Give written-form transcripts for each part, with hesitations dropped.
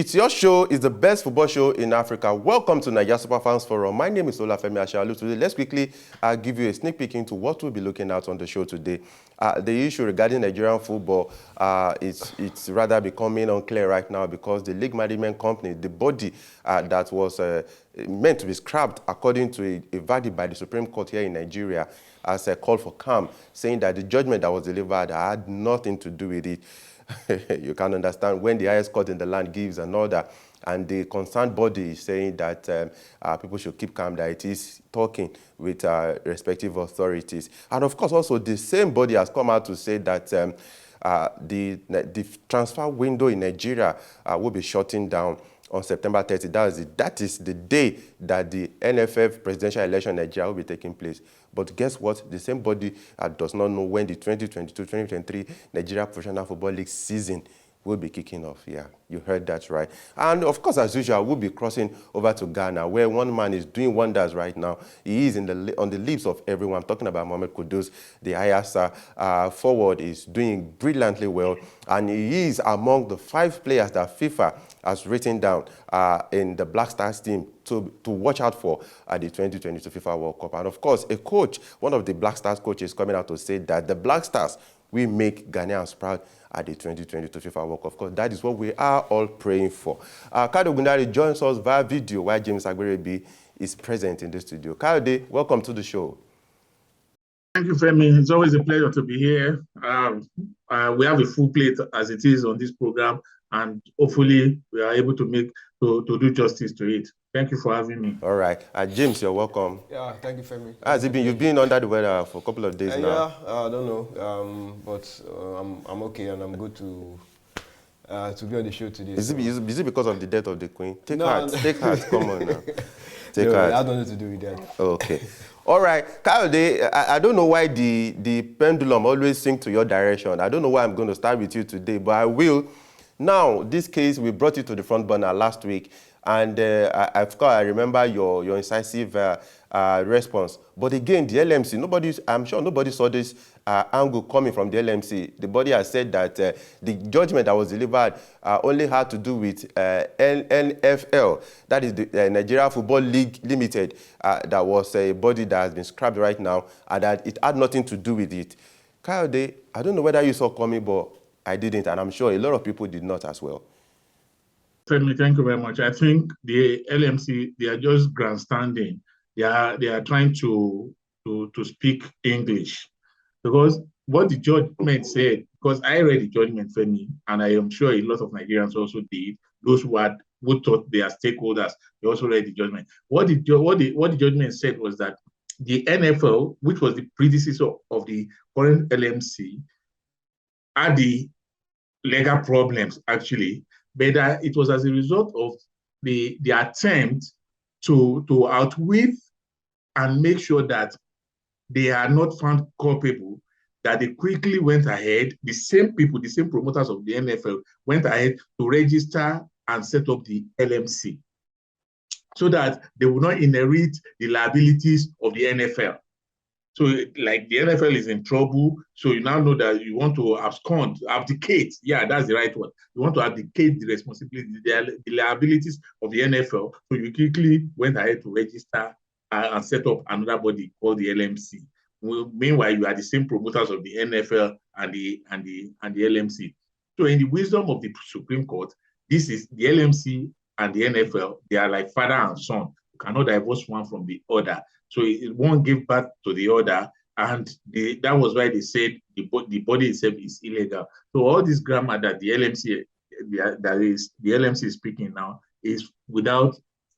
It's your show. It's the best football show in Africa. Welcome to Nigeria Super Fans Forum. My name is Olafemi Ashalu. Today, let's quickly give you a sneak peek into what we'll be looking at on the show today. The issue regarding Nigerian football it's rather becoming unclear right now because the league management company, the body that was meant to be scrapped according to a verdict by the Supreme Court here in Nigeria, has a call for calm, saying that the judgment that was delivered had nothing to do with it. You can understand when the highest court in the land gives an order and the concerned body is saying that people should keep calm, that it is talking with respective authorities. And of course, also the same body has come out to say that the transfer window in Nigeria will be shutting down on September 30. That is the day that the NFF presidential election in Nigeria will be taking place. But guess what? The same body does not know when the 2022-2023 Nigeria Professional Football League season will be kicking off. Yeah, you heard that right. And of course, as usual, we'll be crossing over to Ghana, where one man is doing wonders right now. He is on the lips of everyone. I'm talking about Mohammed Kudus, the highest forward, is doing brilliantly well. And he is among the 5 players that FIFA has written down in the Black Stars team to watch out for at the 2022 FIFA World Cup. And of course, a coach, one of the Black Stars coaches, coming out to say that the Black Stars will make Ghanaians proud at the 2022 FIFA World Cup. Of course, that is what we are all praying for. Kayode Gundari joins us via video while James Agberebi is present in the studio. Kayode, welcome to the show. Thank you, Femi. It's always a pleasure to be here. We have a full plate as it is on this program, and hopefully we are able to do justice to it. Thank you for having me. All right. James, you're welcome. Yeah, thank you, Femi. Has it been? You've been under the weather for a couple of days now. Yeah, I don't know, but I'm okay and I'm good to be on the show today. Is it because of the death of the Queen? Take heart, come on now. Take heart. It has nothing to do with that. Okay. All right, Kayode, I don't know why the pendulum always swings to your direction. I don't know why I'm going to start with you today, but I will. Now, this case, we brought you to the front burner last week, and I remember your incisive response. But again, the LMC, I'm sure nobody saw this angle coming from the LMC. The body has said that the judgment that was delivered only had to do with NFL, that is the Nigeria Football League Limited, that was a body that has been scrapped right now, and that it had nothing to do with it. Kayode, I don't know whether you saw coming, but I didn't, and I'm sure a lot of people did not as well. Femi, thank you very much. I think the LMC, they are just grandstanding. They are trying to speak English, because what the judgment said, because I read the judgment, Femi, and I am sure a lot of Nigerians also did. Those who thought they are stakeholders, they also read the judgment. What the judgment said was that the NFL, which was the predecessor of the current LMC, had the legal problems actually, but it was as a result of the attempt to outwit and make sure that they are not found culpable, that they quickly went ahead, the same people, the same promoters of the NFL went ahead to register and set up the LMC so that they would not inherit the liabilities of the NFL. So like the NFL is in trouble, so you now know that you want to abdicate. Yeah, that's the right word. You want to abdicate the responsibility, the liabilities of the NFL. So you quickly went ahead to register and set up another body called the LMC. Meanwhile, you are the same promoters of the NFL and the LMC. So in the wisdom of the Supreme Court, this is the LMC and the NFL. They are like father and son. You cannot divorce one from the other. So it won't give birth to the other, and that was why they said the body itself is illegal. So all this grammar that the LMC is speaking now is without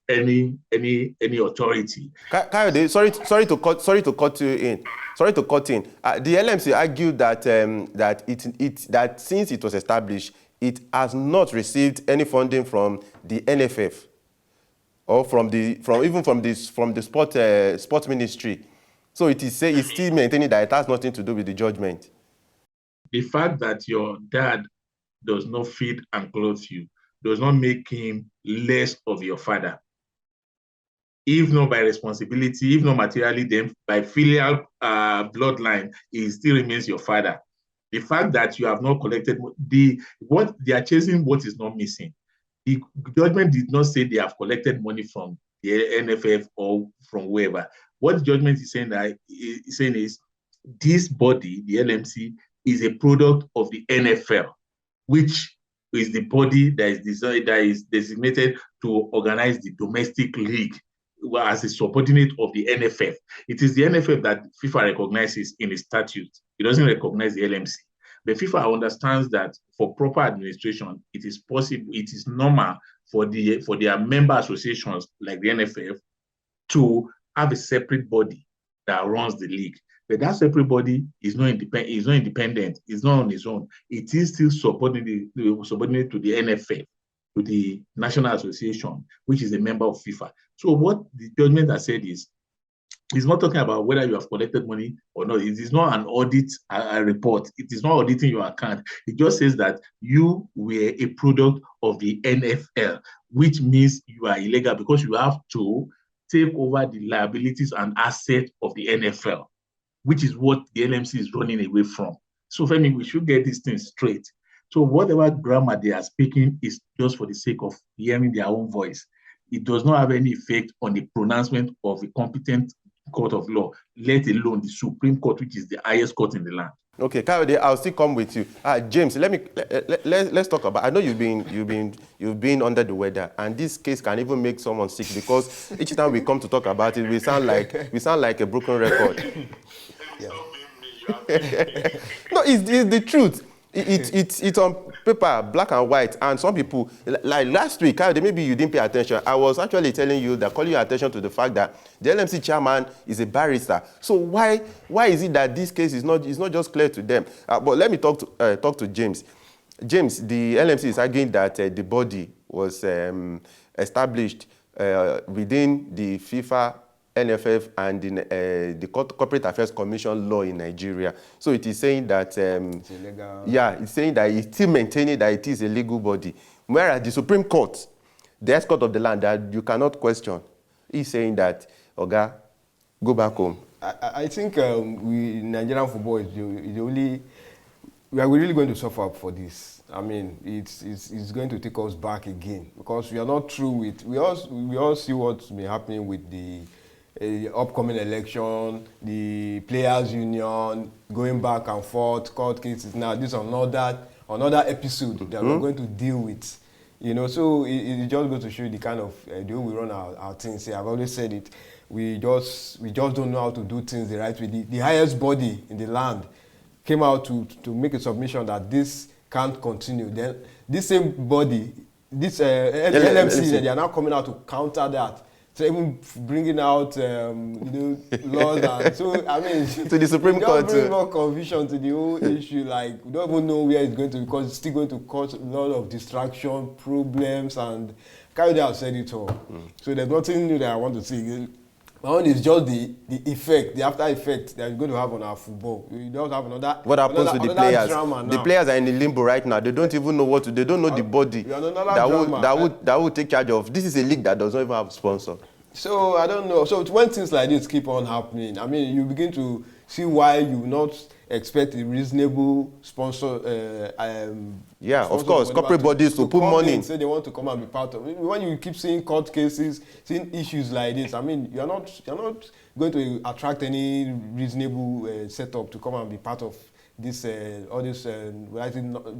any authority. Kayode, sorry to cut you in. The LMC argued that that since it was established, it has not received any funding from the NFF. Or from the sports ministry, so it's still maintaining that it has nothing to do with the judgment. The fact that your dad does not feed and clothe you does not make him less of your father. If not by responsibility, if not materially, then by filial bloodline, he still remains your father. The fact that you have not collected what they are chasing, what is not missing. The judgment did not say they have collected money from the NFF or from wherever. What the judgment is saying is this body, the LMC, is a product of the NFL, which is the body that is designated to organize the domestic league as a subordinate of the NFF. It is the NFF that FIFA recognizes in its statute. It doesn't recognize the LMC. But FIFA understands that for proper administration, it is possible, it is normal for their member associations like the NFF to have a separate body that runs the league. But that separate body is not independent. It's not on its own. It is still subordinate to the NFF, to the National Association, which is a member of FIFA. So what the judgment has said is, it's not talking about whether you have collected money or not. It is not an audit report. It is not auditing your account. It just says that you were a product of the NFL, which means you are illegal because you have to take over the liabilities and assets of the NFL, which is what the LMC is running away from. So, Femi, we should get these things straight. So whatever grammar they are speaking is just for the sake of hearing their own voice. It does not have any effect on the pronouncement of a competent court of law, let alone the Supreme Court, which is the highest court in the land. Okay, Kayode, I'll still come with you. James, let's talk about. I know you've been under the weather, and this case can even make someone sick because each time we come to talk about it, we sound like a broken record. Yeah. No, it's the truth. It's on paper, black and white, and some people, like last week, maybe you didn't pay attention. I was actually telling you that, calling your attention to the fact that the LMC chairman is a barrister. So why is it that this case is not just clear to them? But let me talk to James. James, the LMC is arguing that the body was established within the FIFA, NFF, and the Corporate Affairs Commission law in Nigeria. So it is saying that it's illegal. Yeah, it's saying that it's still maintaining that it is a legal body. Whereas the Supreme Court, the highest court of the land that you cannot question, is saying that, Oga, go back home. I think Nigerian football is the only. We are really going to suffer for this. I mean, it's going to take us back again because we are not through with. We all see what's been happening with the upcoming election, the players' union, going back and forth, court cases. Now, this is another episode that we're going to deal with. You know, so it just goes to show you the kind of the way we run our things here. I've always said it. We just don't know how to do things the right way. The highest body in the land came out to make a submission that this can't continue. Then this same body, this LMC, they are now coming out to counter that. So even bringing out, laws and so I mean, to the Supreme Court, bring more confusion to the whole issue. Like we don't even know where it's going to because it's still going to cause a lot of distraction, problems, and Kayode has said it all. So there's nothing new that I want to say. My own is just the effect, the after effect that we're going to have on our football. We don't have another. What happens to the players? The players are in the limbo right now. They don't even know what to. They don't know the body that would take charge of. This is a league that does not even have a sponsor. So I don't know. So when things like this keep on happening, I mean, you begin to see why you not expect a reasonable sponsor. Yeah, of course, corporate bodies to put money in. Say they want to come and be part of it. When you keep seeing court cases, seeing issues like this, I mean, you're not going to attract any reasonable setup to come and be part of this all this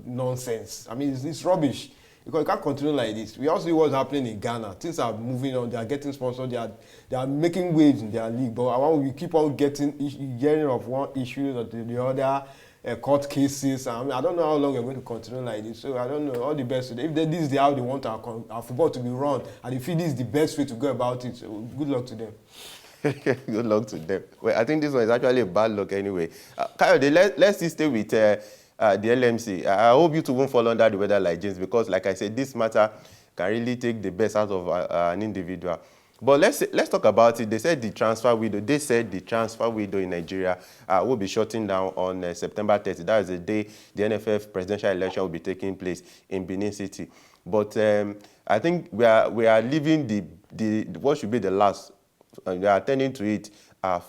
nonsense. I mean, it's rubbish. Because you can't continue like this. We all see what's happening in Ghana. Things are moving on. They are getting sponsored. They are making waves in their league. But we keep on hearing of one issue or the other, court cases. I mean, I don't know how long we're going to continue like this. So I don't know. All the best. If this is how they want our football to be run, and they feel this is the best way to go about it, so good luck to them. Good luck to them. Well, I think this one is actually a bad luck anyway. Kayode, let's still stay with the LMC. I hope you two won't fall under the weather like James because, like I said, this matter can really take the best out of an individual. But let's talk about it. They said the transfer window in Nigeria will be shutting down on September 30. That is the day the NFF presidential election will be taking place in Benin City. But I think we are leaving the what should be the last. We are attending to it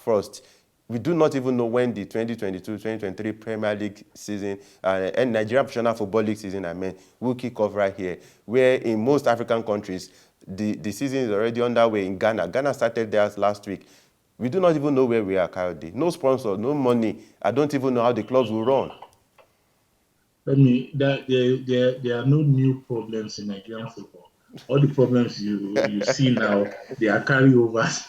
first. We do not even know when the 2022-2023 Premier League season and Nigerian Professional Football League season, will kick off right here, where in most African countries, the season is already underway. In Ghana, Ghana started theirs last week. We do not even know where we are, Kayode. No sponsor, no money. I don't even know how the clubs will run. There are no new problems in Nigerian football. All the problems you see now, they are carryovers.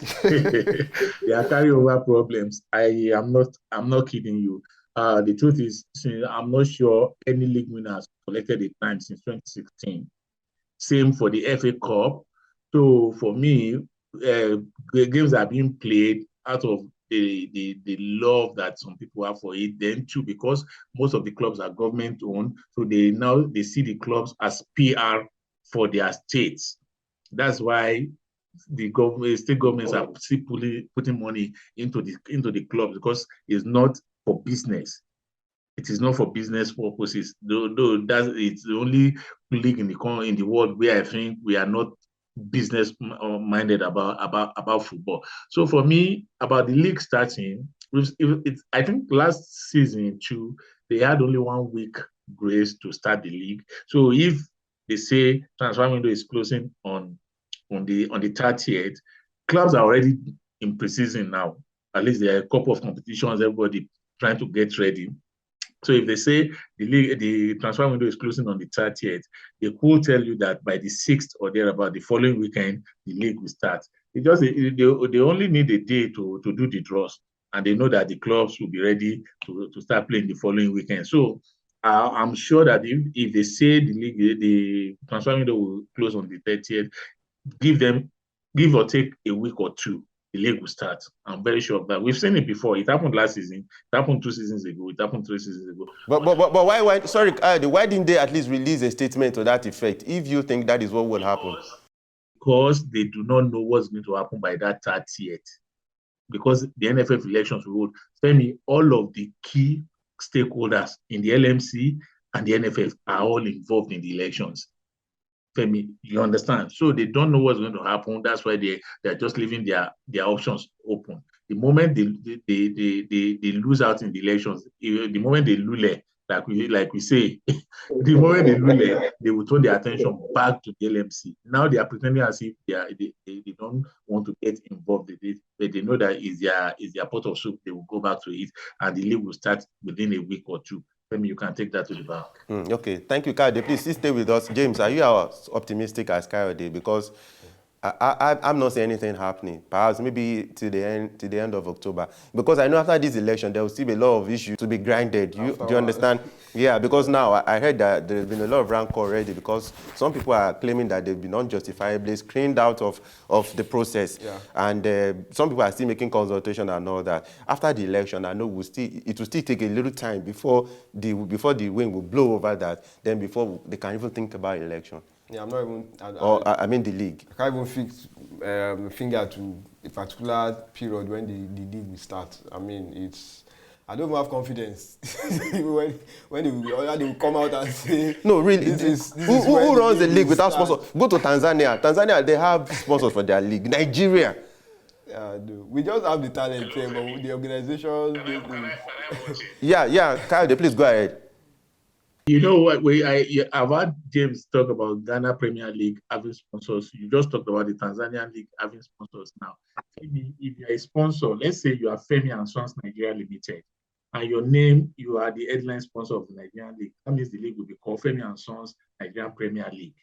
They are carryover problems. I'm not kidding you. The truth is, I'm not sure any league winner has collected a time since 2016. Same for the FA Cup. So for me, the games are being played out of the love that some people have for it. Then too, because most of the clubs are government owned, so they see the clubs as PR for their states. That's why the state governments are still putting money into the clubs, because it's not for business. It is not for business purposes. Though it's the only league in the world where I think we are not business minded about football. So for me, about the league starting, I think last season too, they had only 1 week grace to start the league. So if they say transfer window is closing on the 30th, clubs are already in preseason now. At least there are a couple of competitions, everybody trying to get ready. So if they say the transfer window is closing on the 30th, they could tell you that by the 6th or thereabout, the following weekend, the league will start. They only need a day to do the draws, and they know that the clubs will be ready to start playing the following weekend. So I'm sure that if they say the transfer window will close on the 30th, give or take a week or two, the league will start. I'm very sure of that. We've seen it before. It happened last season. It happened 2 seasons ago. It happened 3 seasons ago. But why? Sorry, why didn't they at least release a statement to that effect, if you think that is what will happen? Because they do not know what's going to happen by that 30th. Because the NFF elections will hold. Femi, all of the key stakeholders in the LMC and the NFF are all involved in the elections. Femi, you understand? So they don't know what's going to happen. That's why they're just leaving their options open. The moment they lose out in the elections, the moment they lose, like we say, the moment they lose, they will turn their attention back to the LMC. Now they are pretending as if they don't want to get involved in it, but they know that is their pot of soup. They will go back to it, and the league will start within a week or two. You can take that to the bank. Okay, thank you, Kayode. Please stay with us. James, are you as optimistic as Kayode? Because I'm not seeing anything happening. Perhaps maybe to the end of October. Because I know after this election, there will still be a lot of issues to be grinded. Do you understand? Yeah, because now I heard that there's been a lot of rancor already, because some people are claiming that they've been unjustifiably screened out of the process. Yeah. And some people are still making consultation and all that. After the election, I know it will still take a little time before the wind will blow over that, then before they can even think about election. Yeah, I'm not even. I mean the league. I can't even fix finger to a particular period when the league will start. I mean, I don't even have confidence when they will come out and say. No, really. Who runs the league without sponsors? Go to Tanzania. Tanzania, they have sponsors for their league. Nigeria. Yeah, we just have the talent here, but the organization. Yeah. Kayode, please go ahead. You know what? I've had James talk about Ghana Premier League having sponsors. You just talked about the Tanzanian League having sponsors now. If you're a sponsor, let's say you are Femi and Sons Nigeria Limited, and you are the headline sponsor of the Nigerian League, that means the league will be called Femi and Sons Nigerian Premier League.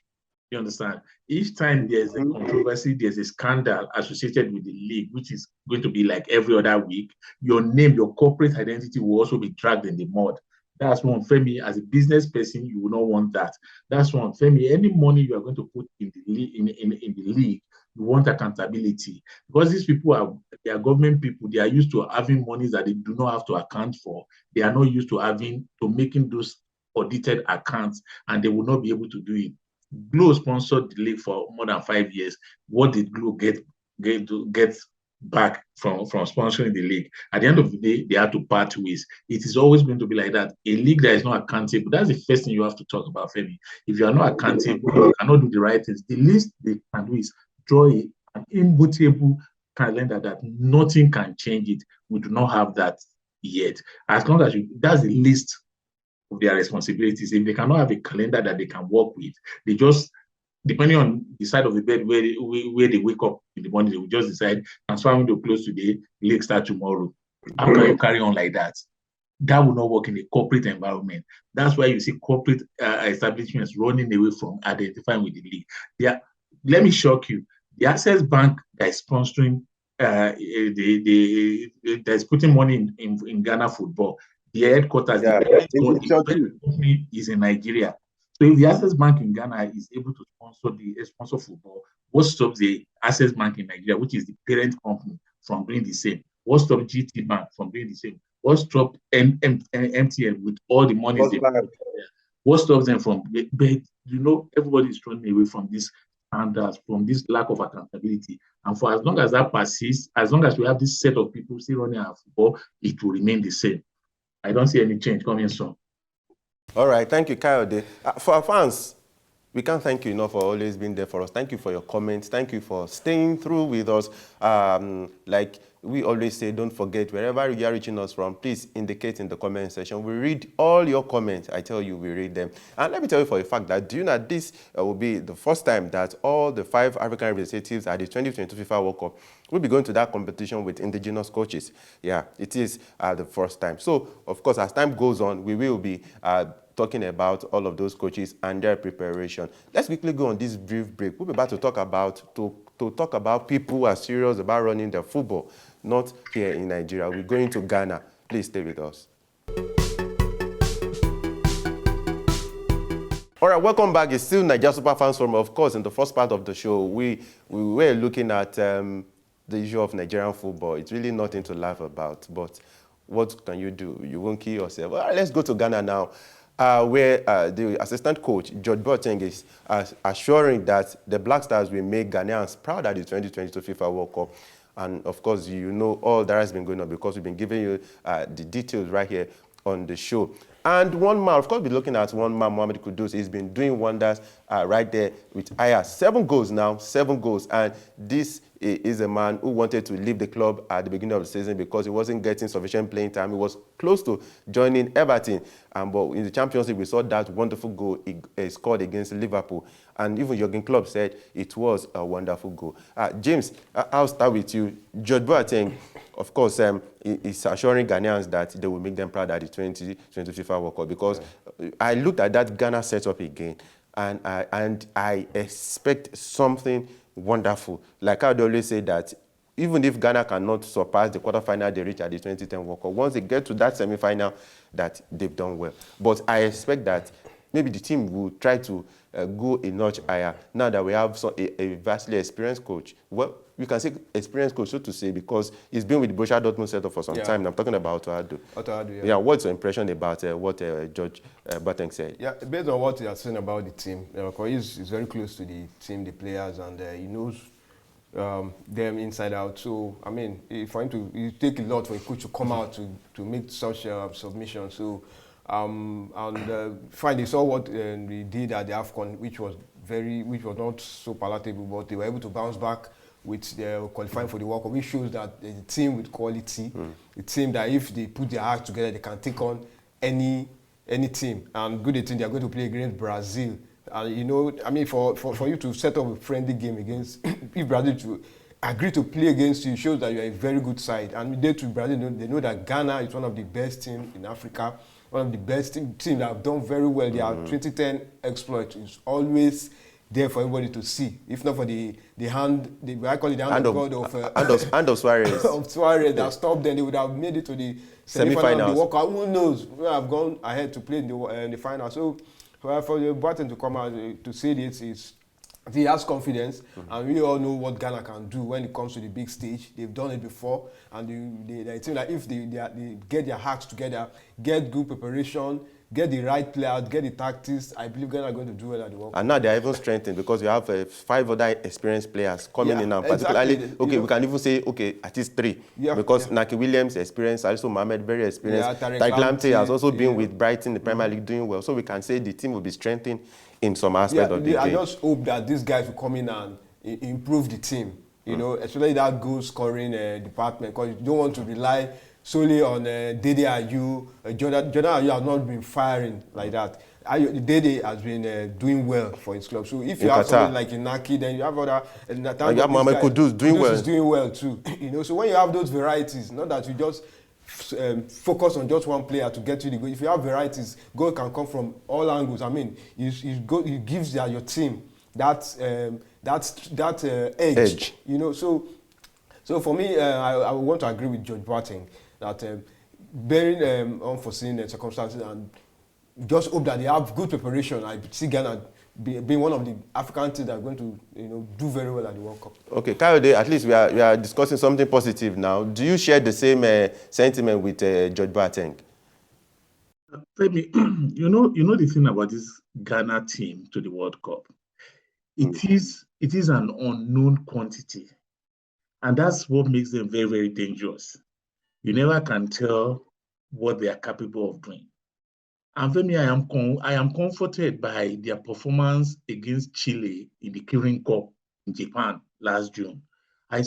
You understand? Each time there's a controversy, there's a scandal associated with the league, which is going to be like every other week, your name, your corporate identity will also be dragged in the mud. That's one, Femi, as a business person, you will not want that. That's one, Femi, any money you are going to put in the league, you want accountability. Because these people they are government people, they are used to having monies that they do not have to account for. They are not used to making those audited accounts, and they will not be able to do it. Glo sponsored the league for more than 5 years. What did Glo get back from sponsoring the league? At the end of the day, they had to part ways. It is always going to be like that. A league that is not accountable, that's the first thing you have to talk about, Femi. If you are not accountable, you cannot do the right things. The least they can do is draw an immutable calendar that nothing can change it. We do not have that yet. As long as that's the list of their responsibilities. If they cannot have a calendar that they can work with, they just, depending on the side of the bed where they wake up in the morning, they will just decide, transfer window close today, league start tomorrow. How can you carry on like that? That will not work in a corporate environment. That's why you see corporate establishments running away from identifying with the league. Let me shock you. The Access Bank that is sponsoring, that's putting money in Ghana football, the headquarters, the company is in Nigeria. So if the Access Bank in Ghana is able to sponsor football, what stops the Access Bank in Nigeria, which is the parent company, from doing the same? What stops GT Bank from doing the same? What stops MTN with all the money they put there? What stops them from? But everybody is running away from this standards, from this lack of accountability. And for as long as that persists, as long as we have this set of people still running our football, it will remain the same. I don't see any change coming soon. All right, thank you, Kayode. For our fans, we can't thank you enough for always being there for us. Thank you for your comments. Thank you for staying through with us. Like we always say, don't forget, wherever you are reaching us from, please indicate in the comment section. We read all your comments. I tell you, we read them. And let me tell you for a fact that, do you know, this will be the first time that all the 5 African representatives at the 2022 FIFA World Cup will be going to that competition with indigenous coaches. Yeah, it is the first time. So, of course, as time goes on, we will be talking about all of those coaches and their preparation. Let's quickly go on this brief break. We'll be about to talk about talk about people who are serious about running their football, not here in Nigeria. We're going to Ghana. Please stay with us. All right, welcome back. It's still Nigeria Super Fans Forum. Of course, in the first part of the show, we were looking at the issue of Nigerian football. It's really nothing to laugh about, but what can you do? You won't kill yourself. All right, let's go to Ghana now, where the assistant coach, George Boateng, is assuring that the Black Stars will make Ghanaians proud at the 2022 FIFA World Cup. And of course, you know all that has been going on because we've been giving you the details right here on the show. And one man, of course, we're looking at one man, Mohammed Kudus. He's been doing wonders right there with Aya. 7 goals now, 7 goals. And this is a man who wanted to leave the club at the beginning of the season because he wasn't getting sufficient playing time. He was close to joining Everton. But in the Champions League, we saw that wonderful goal he scored against Liverpool. And even Jurgen Klopp said it was a wonderful goal. James, I'll start with you. George Boateng, of course, is assuring Ghanaians that they will make them proud at the 2020 FIFA World Cup because I looked at that Ghana setup again, and I expect something wonderful. Like I would always say that even if Ghana cannot surpass the quarterfinal they reached at the 2010 World Cup, once they get to that semi-final, that they've done well. But I expect that maybe the team will try to go a notch higher now that we have a vastly experienced coach. Well, we can say experienced coach, so to say, because he's been with the Borussia Dortmund setup for some time. I'm talking about Otto Addo. Yeah, what's your impression about what George Boateng said? Yeah, based on what he has said about the team, because he's very close to the team, the players, and he knows them inside out. So, I mean, for him to it take a lot for a coach to come out to make such submission. So, finally saw what we did at the AFCON, which was not so palatable, but they were able to bounce back with qualifying for the World Cup, which shows that the team with quality, a team that if they put their hearts together, they can take on any team. And good team, they are going to play against Brazil. And you know, I mean, for you to set up a friendly game against, if Brazil to agree to play against you, shows that you are a very good side. And they to Brazil, they know that Ghana is one of the best teams in Africa, one of the best teams that have done very well. Their 2010 exploit is always there for everybody to see. If not for the hand, I call it the hand of God of Suarez. Of Suarez that stopped them, they would have made it to the semi-final of the World Cup. Who knows? We have gone ahead to play in the final. So for the Boateng to come out to say this, he has confidence, and we all know what Ghana can do when it comes to the big stage. They've done it before, and they think that if they get their hearts together, get good preparation, get the right players, get the tactics, I believe Ghana are going to do well at the World Cup. And now they are even strengthened because you have 5 other experienced players coming in now. Particularly, exactly. We can even say, at least 3. Because Naki Williams experienced, also Mohamed very experienced. Tariq Lamptey has also been with Brighton in the Premier League doing well. So we can say the team will be strengthened in some aspect of the game. I just hope that these guys will come in and improve the team. you know, especially that goal scoring department, because you don't want to rely solely on Dede Ayew. Jordan Ayew has not been firing like that. Dede has been doing well for his club. So if you have somebody like Inaki, then you have other. And you have Mohammed Kudus doing well. Is doing well too. You know, so when you have those varieties, not that you just focus on just one player to get you the goal. If you have varieties, goal can come from all angles. I mean, it gives your team that edge. You know, so for me, I want to agree with George Boateng that bearing unforeseen circumstances, and just hope that they have good preparation. I see Ghana being one of the African teams that are going to, you know, do very well at the World Cup. Okay, Kayode, at least we are discussing something positive now. Do you share the same sentiment with George Boateng? You know the thing about this Ghana team to the World Cup. It is an unknown quantity, and that's what makes them very, very dangerous. You never can tell what they are capable of doing. And for me, I am comforted by their performance against Chile in the Kirin Cup in Japan last June. I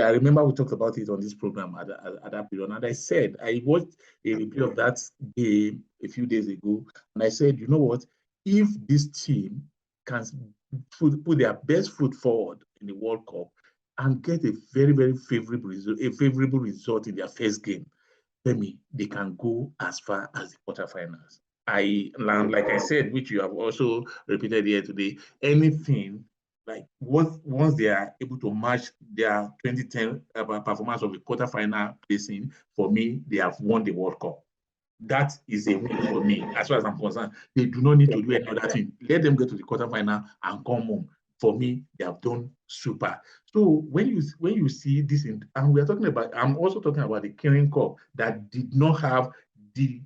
remember we talked about it on this program at that period, and I said, I watched a review of that game a few days ago, and I said, you know what, if this team can put their best foot forward in the World Cup and get a very, very favorable result in their first game, they can go as far as the quarterfinals. Like I said, which you have also repeated here today, anything like once they are able to match their 2010 performance of the quarterfinal placing, for me, they have won the World Cup. That is a win for me, as far as I'm concerned. They do not need to do another thing. Let them get to the quarterfinal and come home. For me, they have done super. So when you see this, and I'm also talking about the Kirin Cup that did not have the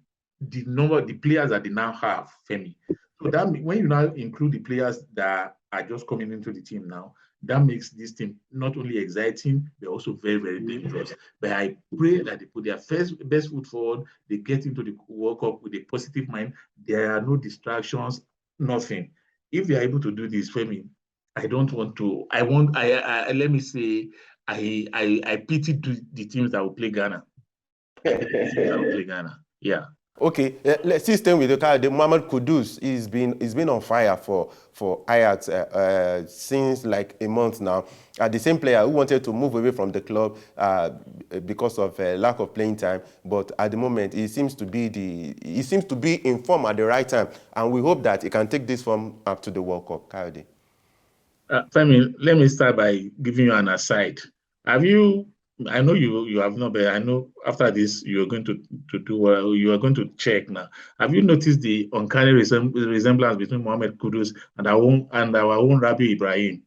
players that they now have, Femi. So that when you now include the players that are just coming into the team now, that makes this team not only exciting, but also very, very dangerous. But I pray that they put their best foot forward, they get into the World Cup with a positive mind. There are no distractions, nothing. If they are able to do this, Femi, I don't want to. Let me say, I pity the teams that will play Ghana. Yeah. Okay, let's see. Stay with the Mohammed Kudus. He's been on fire for Ajax since like a month now. The same player who wanted to move away from the club because of lack of playing time, but at the moment he seems to be in form at the right time, and we hope that he can take this form up to the World Cup. Kayode. Femi, let me start by giving you an aside. I know you have not, but I know after this you are going to do well. You are going to check now. Have you noticed the uncanny resemblance between Mohammed Kudus and our own Rabi Ibrahim?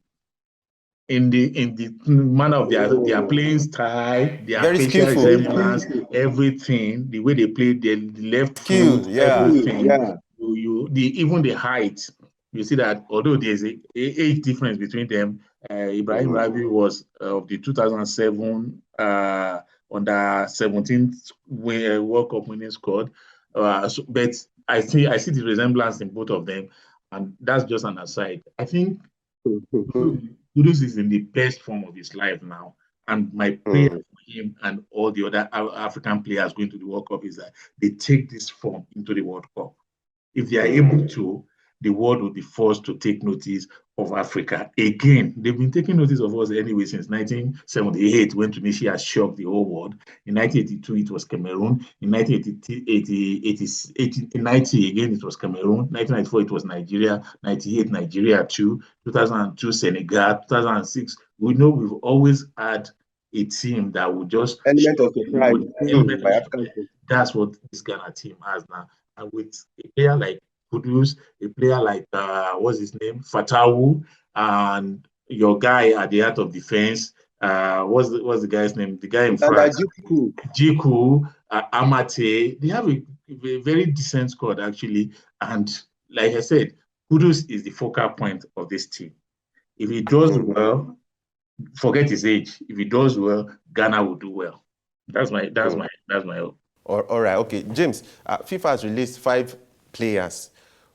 In the manner of their playing style, their facial resemblance, everything, the way they play, the left foot, everything. Yeah. Even the height. You see that although there's an age difference between them, Ibrahim Rabi was of the 2007 under 17 World Cup winning squad. But I see the resemblance in both of them, and that's just an aside. I think Kudus is in the best form of his life now, and my prayer for him and all the other African players going to the World Cup is that they take this form into the World Cup. If they are able to, the world will be forced to take notice of Africa. Again, they've been taking notice of us anyway since 1978 when Tunisia shocked the whole world. In 1982, it was Cameroon. In 1990, again, it was Cameroon. 1994, it was Nigeria. 98, Nigeria too. 2002, Senegal. 2006, we know we've always had a team that would just... Element of surprise. That's what this Ghana team has now. And with a player like Kudus, a player like what's his name, Fatawu, and your guy at the heart of defense. What's the guy's name? The guy in France, Jiku, Amate. They have a very decent squad actually, and like I said, Kudus is the focal point of this team. If he does well, forget his age. If he does well, Ghana will do well. That's my hope. All right, okay, James. FIFA has released 5 players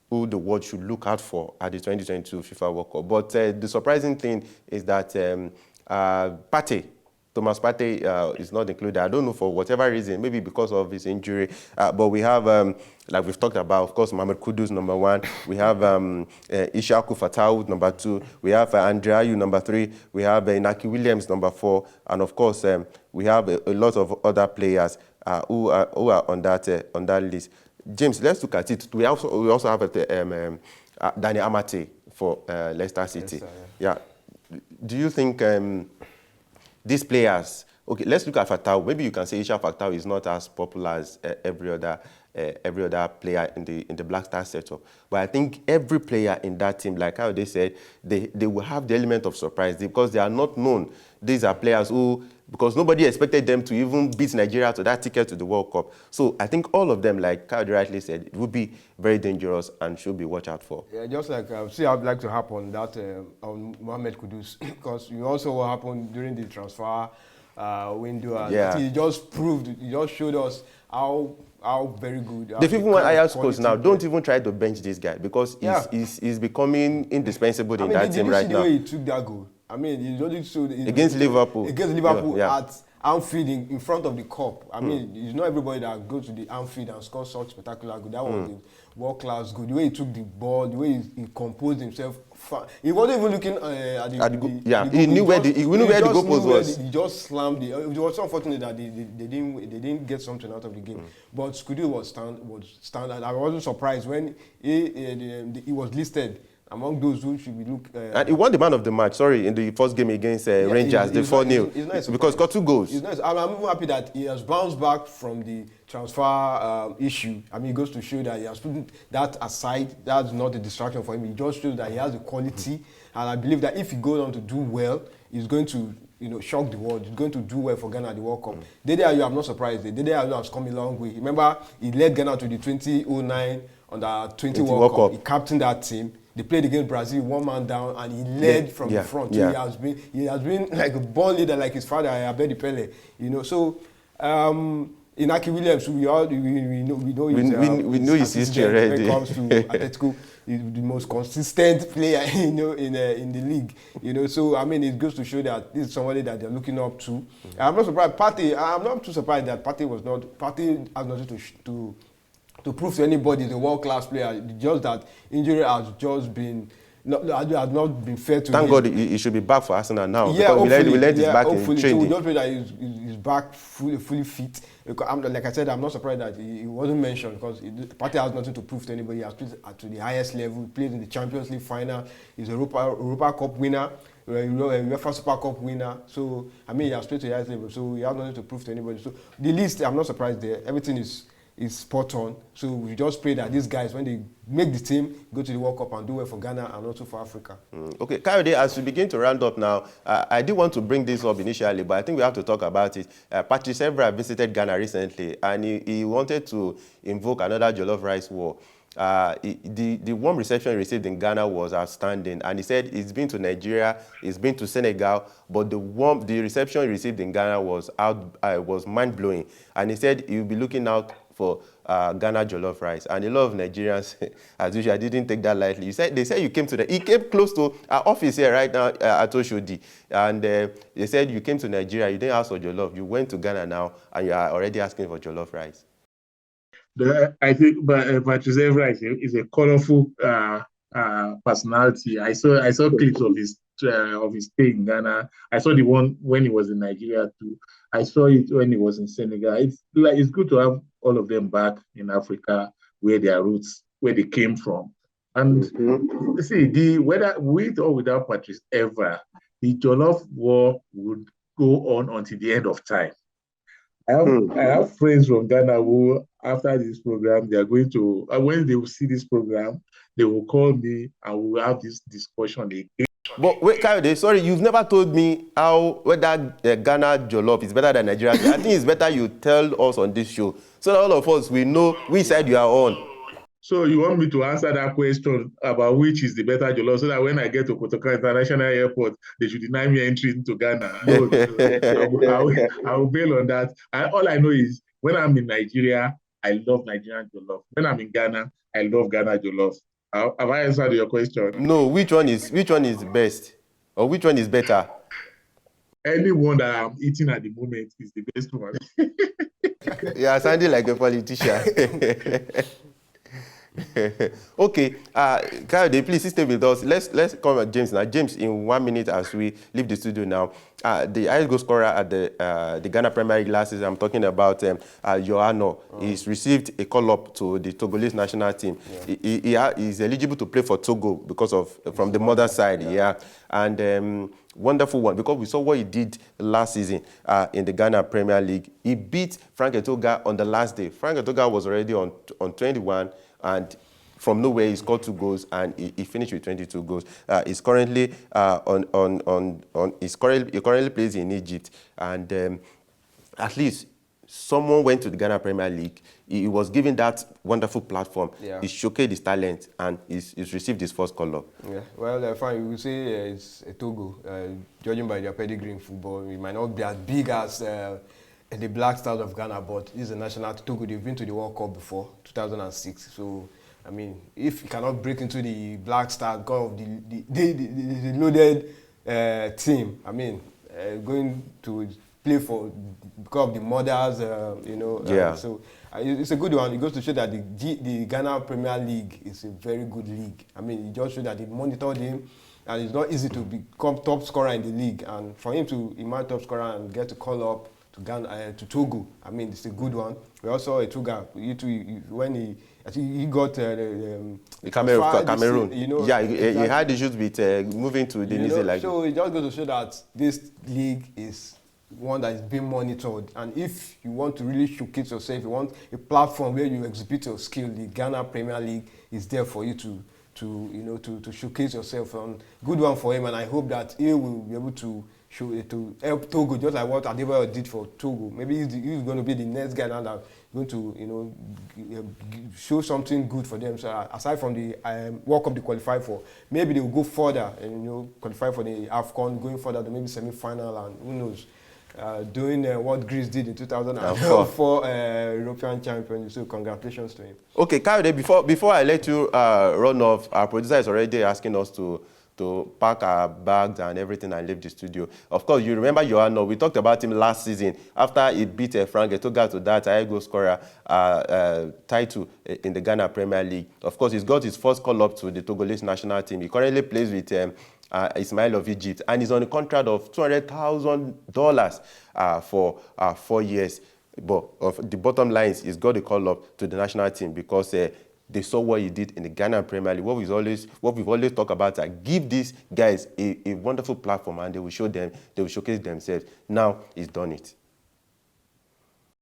who the world should look out for at the 2022 FIFA World Cup. But the surprising thing is that Partey. Thomas Partey is not included. I don't know for whatever reason, maybe because of his injury. But we have, like we've talked about, of course, Mohammed Kudus, number 1. We have Ishaku Fatau, number 2. We have Andreayu, number 3. We have Inaki Williams, number 4. And of course, we have a lot of other players who are on that list. James, let's look at it. We also have Danny Amate for Leicester City. Yes, yeah. Do you think these players? Okay, let's look at Fatau. Maybe you can say Isha Fatau is not as popular as every other player in the Black Star setup. But I think every player in that team, like how they said, they will have the element of surprise because they are not known. These are players who, because nobody expected them to even beat Nigeria to that ticket to the World Cup. So I think all of them, like Kyle rightly said, it would be very dangerous and should be watched out for. Yeah, just like see, I'd like to harp on that on Mohammed Kudus because you also what happened during the transfer window. And yeah. He just proved, he just showed us how very good. The people want Ajax coach now. Don't even try to bench this guy because he's becoming indispensable in that team right now. The way he took that goal. I mean, he only showed against Liverpool. Against Liverpool at Anfield in front of the cup. I mean, it's not everybody that goes to the Anfield and scores such spectacular goal. That was the world-class goal. The way he took the ball, the way he composed himself. He wasn't even looking at the goal. Yeah, he knew where the goalpost was. He just slammed it. It was so unfortunate that they didn't get something out of the game. But Kudus was standard. I wasn't surprised when he was listed among those who should be looked. And he won the man of the match, in the first game against Rangers, the 4-0. Because he got 2 goals. It's nice. I'm even happy that he has bounced back from the transfer issue. I mean, it goes to show that he has put that aside. That's not a distraction for him. It just shows that he has the quality. And I believe that if he goes on to do well, he's going to shock the world. He's going to do well for Ghana at the World Cup. Dede Ayew, I'm not surprised. Dede Ayew has come a long way. Remember, he led Ghana to the 2009 under 20 World Cup. He captained that team. They played against Brazil, 1 man down, and he led from the front. Yeah. He has been like a ball leader, like his father, Abedi Pele. So Inaki Williams, we know his history already. When it comes to Atletico, he's the most consistent player in the league. So I mean, it goes to show that this is somebody that they're looking up to. I'm not surprised. I'm not too surprised that Partey has nothing to prove to anybody the world-class player. Just that injury has just been has not been fair to him. Thank God he should be back for Arsenal now. Yeah, we let his back in training. So we just pray that he's back fully fit. Like I said, I'm not surprised that he wasn't mentioned because Partey has nothing to prove to anybody. He has played to the highest level. He played in the Champions League final. He's a Europa Cup winner. UEFA Super Cup winner. So I mean, he has played to the highest level. So he has nothing to prove to anybody. So the list, I'm not surprised there. Everything is spot on. So we just pray that these guys, when they make the team, go to the World Cup and do well for Ghana and also for Africa. Okay, Kayode, as we begin to round up now, I did want to bring this up initially, but I think we have to talk about it. Patrice Evra visited Ghana recently, and he wanted to invoke another Jollof rice war. The warm reception he received in Ghana was outstanding, and he said he's been to Nigeria, he's been to Senegal, but the reception he received in Ghana was mind-blowing, and he said he'll be looking out for Ghana Jollof rice, and a lot of Nigerians, as usual, didn't take that lightly. They said you came to he came close to our office here right now at Oshodi, and they said you came to Nigeria, you didn't ask for Jollof, you went to Ghana now, and you are already asking for Jollof rice. I think, Patrice Evra is a colorful personality. I saw clips of his stay in Ghana. I saw the one when he was in Nigeria too. I saw it when he was in Senegal. It's good to have all of them back in Africa, where their roots, where they came from. And see, whether with or without Patrice Evra, the Jollof war would go on until the end of time. I have friends from Ghana who, after this program, they are going to, when they will see this program, they will call me and we will have this discussion again. But wait, Kayode, sorry, you've never told me whether Ghana Jollof is better than Nigeria. I think it's better you tell us on this show, so that all of us, we know which side you are on. So you want me to answer that question about which is the better Jollof, so that when I get to Kotoka International Airport, they should deny me entry into Ghana? No, I will bail on that. All I know is when I'm in Nigeria, I love Nigerian Jollof. When I'm in Ghana, I love Ghana Jollof. Have I answered your question? No, which one is best? Or which one is better? anyone that I'm eating at the moment is the best one. You are sounding like a politician. Okay, Kayode, please stay with us. Let's come at James now. James, in 1 minute as we leave the studio now, the highest goal scorer at the Ghana Premier League last season, I'm talking about Yohano. He's received a call-up to the Togolese national team. Yeah. He is eligible to play for Togo because of from the mother side, yeah. And wonderful one, because we saw what he did last season in the Ghana Premier League. He beat Frank Etoga on the last day. Frank Etoga was already on 21, and from nowhere he scored 2 goals and he finished with 22 goals. He's currently he currently plays in Egypt, and at least someone went to the Ghana Premier League. He was given that wonderful platform. Yeah. He showcased his talent and he's received his first call-up. Yeah, well, fine. We will say it's a Togo. Judging by their pedigree in football, it might not be as big as the Black Stars of Ghana, but this is a national Togo. They've been to the World Cup before, 2006. So, I mean, if you cannot break into the Black Stars, because of the loaded team, I mean, going to play for because of the mothers, you know. Yeah. So it's a good one. It goes to show that the Ghana Premier League is a very good league. I mean, it just shows that they monitored him, and it's not easy to become top scorer in the league. And for him to emerge top scorer and get to call up to Ghana, to Togo, I mean, it's a good one. We also saw a Toga when I think he got the Cameroon. You know, yeah, exactly. He had issues with moving to the New Zealand. So it just goes to show that this league is one that is being monitored, and if you want to really showcase yourself, you want a platform where you exhibit your skill, the Ghana Premier League is there for you to showcase yourself. And good one for him, and I hope that he will be able to help Togo, just like what Adebayo did for Togo. Maybe he's going to be the next guy now that's going to show something good for them. So aside from the World Cup they qualify for, maybe they will go further and qualify for the AFCON, going further to maybe semi-final, and who knows. Doing what Greece did in 2004 European champion. So congratulations to him. Okay, Kayode, before I let you run off, our producer is already asking us to pack our bags and everything and leave the studio. Of course, you remember Yohano. We talked about him last season after he beat Frank Etoga to that high goal scorer title in the Ghana Premier League. Of course, he's got his first call-up to the Togolese national team. He currently plays with Ismail of Egypt, and he's on a contract of $200,000 for 4 years. But the bottom line is he's got a call-up to the national team because they saw what he did in the Ghana Premier League. What we've always talked about is give these guys a wonderful platform, and they will showcase themselves. Now he's done it.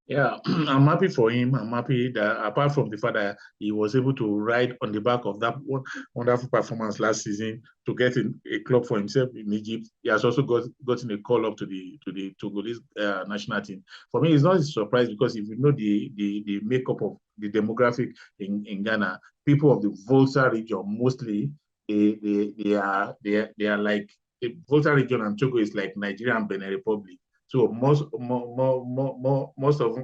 Yeah, I'm happy for him. I'm happy that apart from the fact that he was able to ride on the back of that wonderful performance last season to get a club for himself in Egypt, he has also gotten a call up to the Togolese national team. For me, it's not a surprise because if you know the makeup of the demographic in Ghana, people of the Volta region mostly they are like the Volta region, and Togo is like Nigeria and Benin Republic. So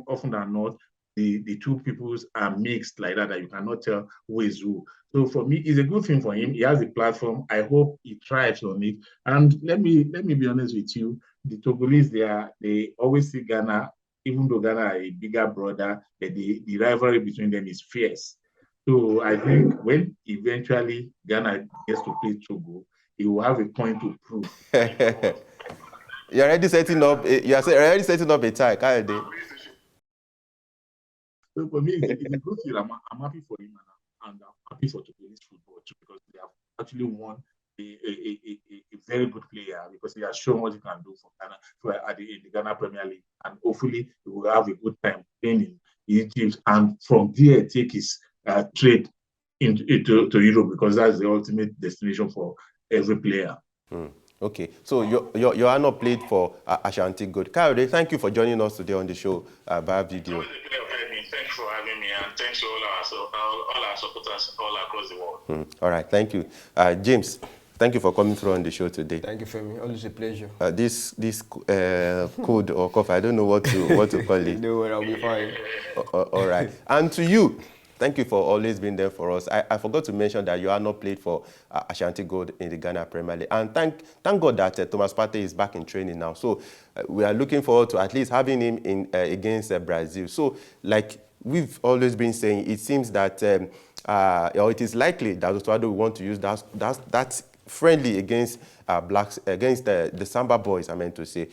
often than not, the two peoples are mixed like that you cannot tell who is who. So for me, it's a good thing for him. He has a platform. I hope he thrives on it. And let me be honest with you, the Togolese, they always see Ghana, even though Ghana are a bigger brother, the rivalry between them is fierce. So I think when eventually Ghana gets to play Togo, he will have a point to prove. You're already setting up. You're already setting up a tie, Kayode. So for me, it's a good thing. I'm happy for him, and I'm happy for Togolese football too, because they have actually won a very good player, because he has shown what he can do for Ghana in the Ghana Premier League, and hopefully he will have a good time playing in Egypt, and from there take his trade into Europe, because that's the ultimate destination for every player. Okay, so Yohano played for Ashanti Gold. Kayode, thank you for joining us today on the show via video. Thanks for having me, and thanks to all our supporters all across the world. All right, thank you. James, thank you for coming through on the show today. Thank you, Femi. Always a pleasure. This code or cough, I don't know what to call it. No worry, I'll be fine. All right, and to you, Thank you for always being there for us. I forgot to mention that you are not played for Ashanti Gold in the Ghana Premier League. And thank God that Thomas Partey is back in training now. So we are looking forward to at least having him in against Brazil. So like we've always been saying, it seems that or it is likely that Otuado will want to use that friendly against against the Samba boys, I meant to say,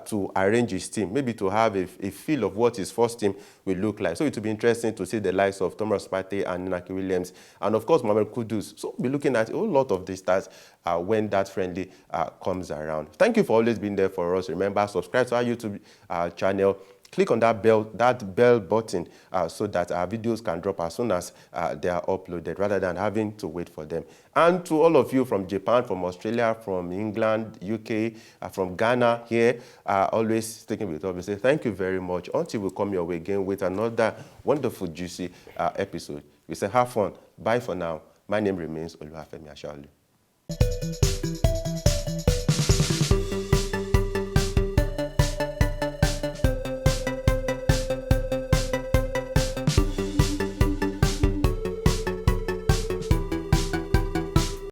to arrange his team, maybe to have a feel of what his first team will look like. So it will be interesting to see the likes of Thomas Partey and Inaki Williams, and of course Mohammed Kudus. So we'll be looking at a whole lot of these stars when that friendly comes around. Thank you for always being there for us. Remember, subscribe to our YouTube channel. Click on that bell button so that our videos can drop as soon as they are uploaded, rather than having to wait for them. And to all of you from Japan, from Australia, from England, UK, from Ghana here, always sticking with us. We say thank you very much until we come your way again with another wonderful, juicy episode. We say have fun. Bye for now. My name remains Oluwafemi Ashaolu.